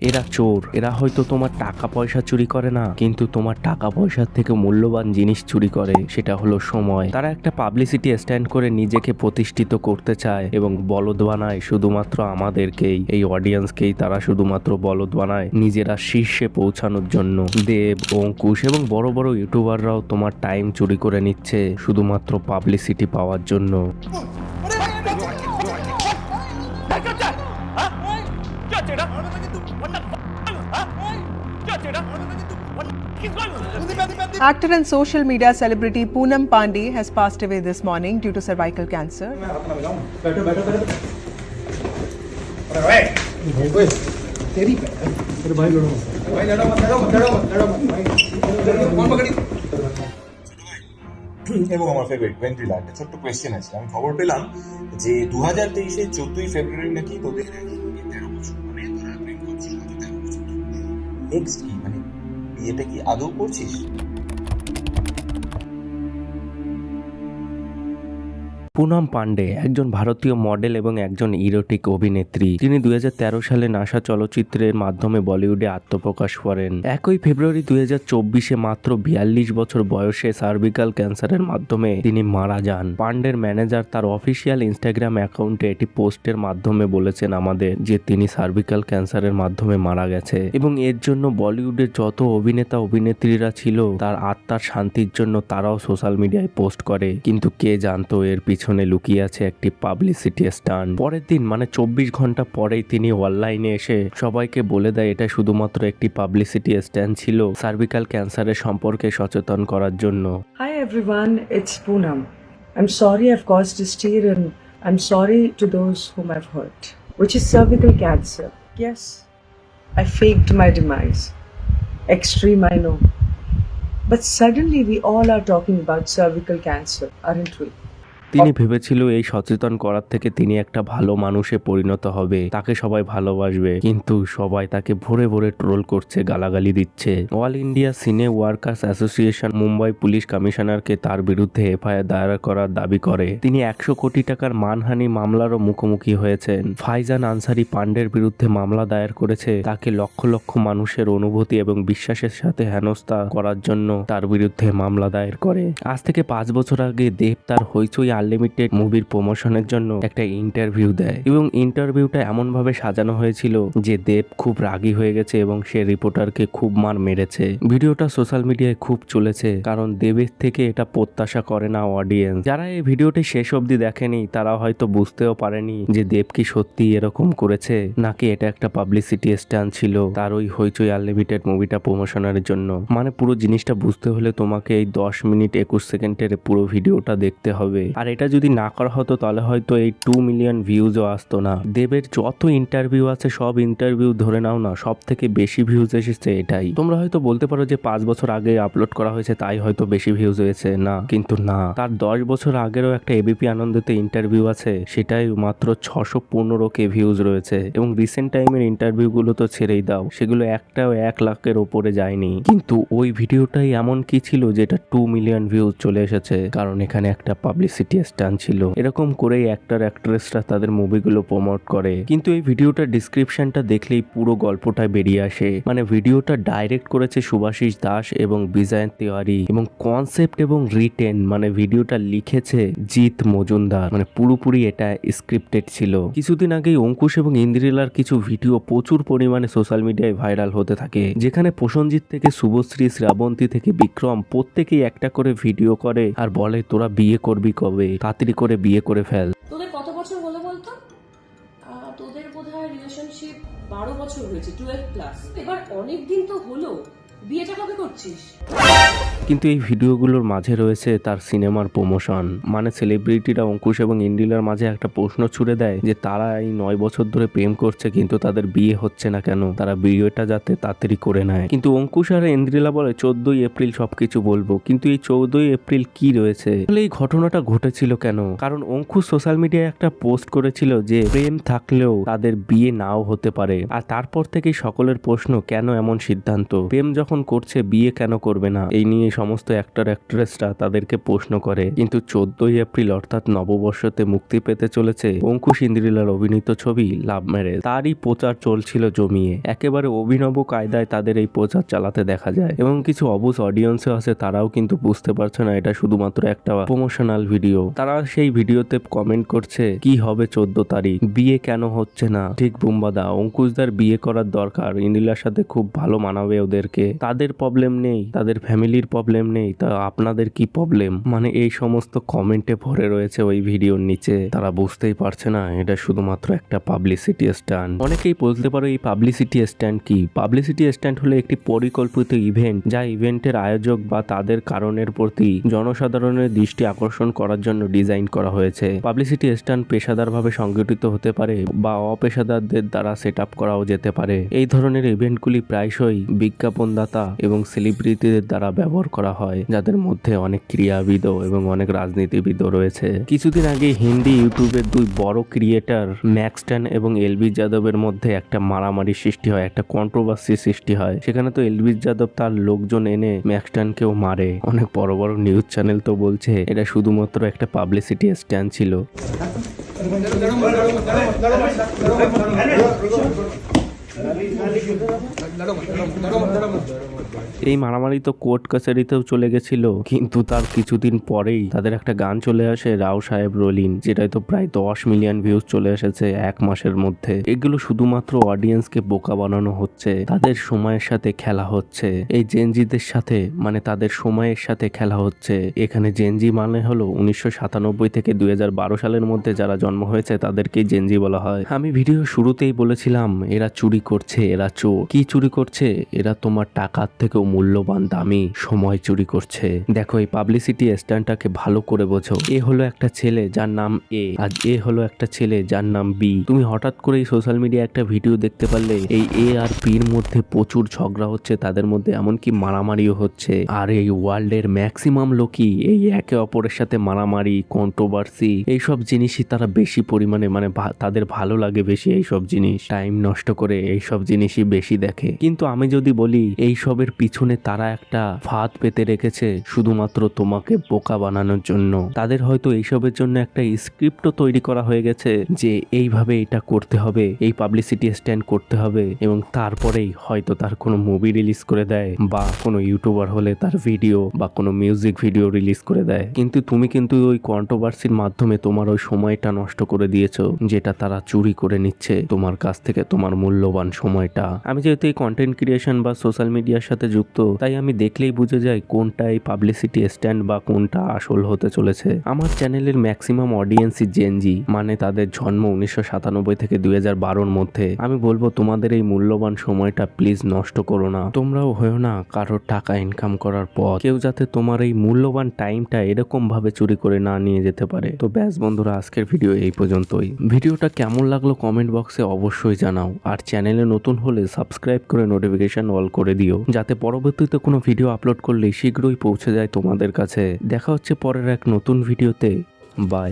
এরা চোর। এরা হয়তো তোমার টাকা পয়সা চুরি করে না, কিন্তু তোমার টাকা পয়সার থেকে মূল্যবান জিনিস চুরি করে, সেটা হলো সময়। তারা একটা পাবলিসিটি স্ট্যান্ড করে নিজেকে প্রতিষ্ঠিত করতে চায় এবং বলদ বানায় শুধুমাত্র আমাদেরকেই, এই অডিয়েন্সকেই তারা শুধুমাত্র বলদ বানায় নিজেরা শীর্ষে পৌঁছানোর জন্য। দেব, অঙ্কুশ এবং বড় বড় ইউটিউবাররাও তোমার টাইম চুরি করে নিচ্ছে শুধুমাত্র পাবলিসিটি পাওয়ার জন্য। Actor and social media celebrity Poonam Pandey has passed away this morning due to cervical cancer. এবং আমার ফেভারিট ভেন্ট্রিলা, একটা ছোট্ট কোয়েশ্চেন আছে। আমি খবর পেলাম যে 2023-এর 14ই ফেব্রুয়ারি নাকি তোদের 13 বছর, মানে তোরা প্রেম করছিস গত 13 বছর। নেক্সট কি, মানে বিয়েটা কি আদৌ করছিস? পুনম পান্ডে একজন ভারতীয় মডেল এবং একজন ইরোটিক অভিনেত্রী। তিনি 2013 সালে নাসা চলচ্চিত্রের মাধ্যমে বলিউডে আত্মপ্রকাশ করেন। 1 ফেব্রুয়ারি 2024-এ মাত্র 42 বছর বয়সে সার্ভিক্যাল ক্যান্সারের মাধ্যমে তিনি মারা যান। পান্ডের ম্যানেজার তার অফিসিয়াল ইনস্টাগ্রাম অ্যাকাউন্টে এটি পোস্টের মাধ্যমে বলেছেন আমাদের যে তিনি সার্ভিক্যাল ক্যান্সারের মাধ্যমে মারা গেছে, এবং এর জন্য বলিউডের যত অভিনেতা অভিনেত্রীরা ছিল তার আত্মার শান্তির জন্য তারাও সোশ্যাল মিডিয়ায় পোস্ট করে। কিন্তু কে জানতো এর পিছনে লুকিয়ে আছে একটি পাবলিসিটি স্টান্ট। পরের দিন মানে 24 ঘন্টা পরেই তিনি অনলাইনে এসে সবাইকে বলে দেয় এটা শুধুমাত্র একটি পাবলিসিটি স্টান্ট ছিল সার্ভিক্যাল ক্যান্সারের সম্পর্কে সচেতন করার জন্য। Hi everyone, it's Poonam. I'm sorry I've caused this tear and I'm sorry to those whom I've hurt, which is cervical cancer. Yes, I faked my demise. Extreme, I know. But suddenly we all are talking about cervical cancer, aren't we? তিনি ভেবেছিল এই সচেতন করার থেকে তিনি একটা ভালো মানুষে পরিণত হবে, তাকে সবাই ভালোবাসবে, কিন্তু সবাই তাকে ভরে ভরে ট্রোল করছে, গালাগালি দিচ্ছে। অল ইন্ডিয়া সিনে ওয়ার্কার্স অ্যাসোসিয়েশন মুম্বাই পুলিশ কমিশনারকে তার বিরুদ্ধে এফআইআর দায়ের করার দাবি করে। তিনি 100 কোটি টাকার মানহানি মামলারও মুখোমুখি হয়েছেন। ফাইজান আনসারি পান্ডের বিরুদ্ধে মামলা দায়ের করেছে তাকে লক্ষ লক্ষ মানুষের অনুভূতি এবং বিশ্বাসের সাথে হেনস্থা করার জন্য তার বিরুদ্ধে মামলা দায়ের করে। আজ থেকে 5 বছর আগে দেব তার হইচই আনলিমিটেড মুভির প্রমোশনের জন্য একটা ইন্টারভিউ দেয়, এবং ইন্টারভিউটা এমন ভাবে সাজানো হয়েছিল যে দেব খুব রাগী হয়ে গেছে এবং সে রিপোর্টারকে খুব মার মেরেছে। ভিডিওটা সোশ্যাল মিডিয়ায় খুব চলেছে, কারণ দেবের থেকে এটা প্রত্যাশা করে না অডিয়েন্স। যারা এই ভিডিওটি শেষ অবধি দেখেনি তারা হয়তো বুঝতেও পারেনি যে দেব কি সত্যি এরকম করেছে নাকি এটা একটা পাবলিসিটি স্টান্ট ছিল তার ওই হইচই আনলিমিটেড মুভিটা প্রমোশনের জন্য। মানে পুরো জিনিসটা বুঝতে হলে তোমাকে এই 10 মিনিট 21 সেকেন্ডের পুরো ভিডিওটা দেখতে হবে। আর এটা যদি না করা হতো তাহলে হয়তো এই 2 মিলিয়ন ভিউজও আসতো না। দেবের যত ইন্টারভিউ আছে সব ইন্টারভিউ ধরে নাও না, সব থেকে বেশি ভিউজ এসেছে এটাই। তোমরা হয়তো বলতে পারো যে 5 বছর আগে আপলোড করা হয়েছে তাই হয়তো বেশি ভিউজ হয়েছে, না, কিন্তু না, তার 10 বছর আগেরও একটা এবিপি আনন্দতে ইন্টারভিউ আছে, সেটাই মাত্র 615K ভিউজ রয়েছে। এবং রিসেন্ট টাইমের ইন্টারভিউ গুলো তো ছেড়েই দাও, সেগুলো একটাও 1 লাখের ওপরে যায়নি। কিন্তু ওই ভিডিওটাই এমন কি ছিল যেটা 2 মিলিয়ন ভিউজ চলে এসেছে, কারণ এখানে একটা পাবলিসিটি স্টান্ট ছিল। এরকম করেই অ্যাক্টর অ্যাক্ট্রেসরা তাদের মুভিগুলো প্রমোট করে। কিন্তু এই ভিডিওটার ডিসক্রিপশনটা দেখলেই পুরো গল্পটা বেরিয়ে আসে। মানে ভিডিওটা ডাইরেক্ট করেছে শুভাশিস দাস এবং বিজয় তিওয়ারি, এবং কনসেপ্ট এবং রিটেন মানে ভিডিওটা লিখেছে জিৎ মজুমদার। মানে পুরোপুরি এটা স্ক্রিপ্টেড ছিল। কিছুদিন আগেই অঙ্কুশ এবং ইন্দ্রিলার কিছু ভিডিও প্রচুর পরিমাণে সোশ্যাল মিডিয়ায় ভাইরাল হতে থাকে, যেখানে প্রসেনজিৎ থেকে শুভশ্রী, শ্রাবন্তী থেকে বিক্রম প্রত্যেকেই একটা করে ভিডিও করে আর বলে তোরা বিয়ে করবি কবে, তাড়াতাড়ি করে বিয়ে করে ফেল। তোদের কত বছর হলো বলতো? তোদের বোধহয় রিলেশনশিপ 12 বছর হয়েছে, 12 প্লাস। এবার অনেক দিন তো হলো, বিয়েটা কবে করছিস? কিন্তু এই ভিডিওগুলোর মাঝে রয়েছে তার সিনেমার প্রমোশন। মানে সেলিব্রিটিরা অঙ্কুশ এবং ইন্দ্রিলার মাঝে একটা প্রশ্ন ছুড়ে দেয় যে তারা এই 9 বছর ধরে প্রেম করছে কিন্তু তাদের বিয়ে হচ্ছে না কেন, তারা বিয়েটা যাতে তাড়াতাড়ি করে নেয়। কিন্তু অঙ্কুশ আর ইন্দ্রিলা বলে 14ই এপ্রিল সবকিছু বলবো। কিন্তু এই 14ই এপ্রিল কি রয়েছে, এই ঘটনাটা ঘটেছিল কেন? কারণ অঙ্কুশ সোশ্যাল মিডিয়ায় একটা পোস্ট করেছিল যে প্রেম থাকলেও তাদের বিয়ে নাও হতে পারে, আর তারপর থেকেই সকলের প্রশ্ন কেন এমন সিদ্ধান্ত। প্রেম যখন যখন করছে বিয়ে কেন করবে না, এই নিয়ে সমস্ত অ্যাক্টর অ্যাক্ট্রেসরা তাদেরকে প্রশ্ন করে। কিন্তু 14ই এপ্রিল অর্থাৎ নববর্ষতে মুক্তি পেতে চলেছে অঙ্কুশ ইন্দ্রিলার অভিনীত ছবি লাভ ম্যারেজ। তারই প্রচার চলছিল জমিয়ে, একেবারে অভিনব কায়দায় তাদের এই প্রচার চালাতে দেখা যায় এবং কিছু অবুঝ অডিয়েন্সও আছে, তারাও কিন্তু বুঝতে পারছে না এটা শুধুমাত্র একটা প্রমোশনাল ভিডিও। তারা সেই ভিডিওতে কমেন্ট করছে কি হবে 14 তারিখ, বিয়ে কেন হচ্ছে না। ঠিক বুম্বাদা, অঙ্কুশদার বিয়ে করার দরকার, ইন্দ্রিলার সাথে খুব ভালো মানাবে ওদেরকে, তাদের প্রবলেম নেই, তাদের ফ্যামিলির প্রবলেম নেই, তা আপনাদের কি প্রবলেম। মানে এই সমস্ত কমেন্টে ভরে রয়েছে ওই ভিডিওর নিচে। তারা বুঝতেই পারছে না এটা শুধুমাত্র একটা পাবলিসিটি স্ট্যান্ড। অনেকেই বলতে পারো এই পাবলিসিটি স্ট্যান্ড কি। পাবলিসিটি স্ট্যান্ড হলো একটি পরিকল্পিত ইভেন্ট যা ইভেন্টের আয়োজক বা তাদের কারণের প্রতি জনসাধারণের দৃষ্টি আকর্ষণ করার জন্য ডিজাইন করা হয়েছে। পাবলিসিটি স্ট্যান্ড পেশাদারভাবে সংগঠিত হতে পারে বা অপেশাদারদের দ্বারা সেট আপ করাও যেতে পারে। এই ধরনের ইভেন্টগুলি প্রায়শই বিজ্ঞাপনদাতা এবং সেলিব্রিটিদের দ্বারা ব্যবহার করা হয়, যাদের মধ্যে অনেক ক্রীড়াবিদও এবং অনেক রাজনীতিবিদও রয়েছে। কিছুদিন আগে হিন্দি ইউটিউবের দুই বড় ক্রিয়েটার ম্যাক্সট্যান এবং এলভিস যাদবের মধ্যে একটা মারামারি সৃষ্টি হয়, একটা কন্ট্রোভার্সি সৃষ্টি হয়। সেখানে তো এলভিস যাদব তার লোকজন এনে ম্যাক্সট্যানকেও মারে। অনেক বড় বড় নিউজ চ্যানেল তো বলছে এটা শুধুমাত্র একটা পাবলিসিটি স্ট্যান্ড ছিল। এই মারামারি তো কোর্ট কাছারিতেও চলে গেছিল, কিন্তু তার কিছুদিন পরেই তাদের একটা গান চলে আসে রাও সাহেব রোলিন, যেটাই তো প্রায় 10 মিলিয়ন ভিউজ চলে এসেছে এক মাসের মধ্যে। এগুলো শুধুমাত্র অডিয়েন্সকে বোকা বানানো হচ্ছে, তাদের সময়ের সাথে খেলা হচ্ছে, এই জেনজিদের সাথে, মানে তাদের সময়ের সাথে খেলা হচ্ছে। এখানে জেনজি মানে হলো 1997 থেকে 2012 সালের মধ্যে যারা জন্ম হয়েছে তাদেরকেই জেনজি বলা হয়। আমি ভিডিও শুরুতেই বলেছিলাম এরা চুরি করছে, এরা চোর। কি চুরি করছে? এরা তোমার টাকার থেকেও মূল্যবান দামি সময় চুরি করছে। দেখো এই পাবলিসিটি স্ট্যান্ডটাকে ভালো করে বোঝো। এ হলো একটা ছেলে যার নাম এ, আর এ হলো একটা ছেলে যার নাম বি। তুমি হঠাৎ করে সোশ্যাল মিডিয়া একটা ভিডিও দেখতে পারলে এই এ আর বির মধ্যে প্রচুর ঝগড়া হচ্ছে, তাদের মধ্যে এমনকি মারামারিও হচ্ছে। আর এই ওয়ার্ল্ডের ম্যাক্সিমাম লোকই এই একে অপরের সাথে মারামারি, কন্ট্রোভার্সি এইসব জিনিসই তারা বেশি পরিমাণে, মানে তাদের ভালো লাগে বেশি এইসব জিনিস, টাইম নষ্ট করে এইসব জিনিসই বেশি দেখে। কিন্তু আমি যদি বলি এই সবের পিছনে তারা একটা ফাঁদ পেতে রেখেছে শুধুমাত্র তোমাকে বোকা বানানোর জন্য। তাদের হয়তো এইসবের জন্য একটা স্ক্রিপ্টও তৈরি করা হয়ে গেছে যে এইভাবে এটা করতে হবে, এই পাবলিসিটি স্ট্যান্ড করতে হবে, এবং তারপরেই হয়তো তার কোনো মুভি রিলিজ করে দেয় বা কোনো ইউটিউবার হলে তার ভিডিও বা কোনো মিউজিক ভিডিও রিলিজ করে দেয়। কিন্তু তুমি কিন্তু ওই কন্ট্রোভার্সির মাধ্যমে তোমার ওই সময়টা নষ্ট করে দিয়েছো, যেটা তারা চুরি করে নিচ্ছে তোমার কাছ থেকে, তোমার মূল্যবান সময়টা। আমি যেহেতু এই কন্টেন্ট ক্রিয়েশন বা সোশ্যাল মিডিয়ার সাথে যুক্ত, তাই আমি দেখলেই বুঝে যাই কোনটা এই পাবলিসিটি স্ট্যান্ড বা কোনটা আসল হতে চলেছে। আমার চ্যানেলের ম্যাক্সিমাম অডিয়েন্সই জেনজি, মানে তাদের জন্ম 1997 থেকে 2012-র মধ্যে। আমি বলবো তোমাদের এই মূল্যবান সময়টা প্লিজ নষ্ট করো না। তোমরাও হয়েও না কারোর টাকা ইনকাম করার পর কেউ যাতে তোমার এই মূল্যবান টাইমটা এরকম ভাবে চুরি করে না নিয়ে যেতে পারে। তো ব্যাস বন্ধুরা, আজকের ভিডিও এই পর্যন্তই। ভিডিওটা কেমন লাগলো কমেন্ট বক্সে অবশ্যই জানাও, আর চ্যানেলে নতুন হলে সাবস্ক্রাইব করে নোটিফিকেশন অল করে দিও, যাতে পরবর্তীতে কোনো ভিডিও আপলোড করলে শীঘ্রই পৌঁছে যায় তোমাদের কাছে। দেখা হচ্ছে পরের এক নতুন ভিডিওতে। বাই।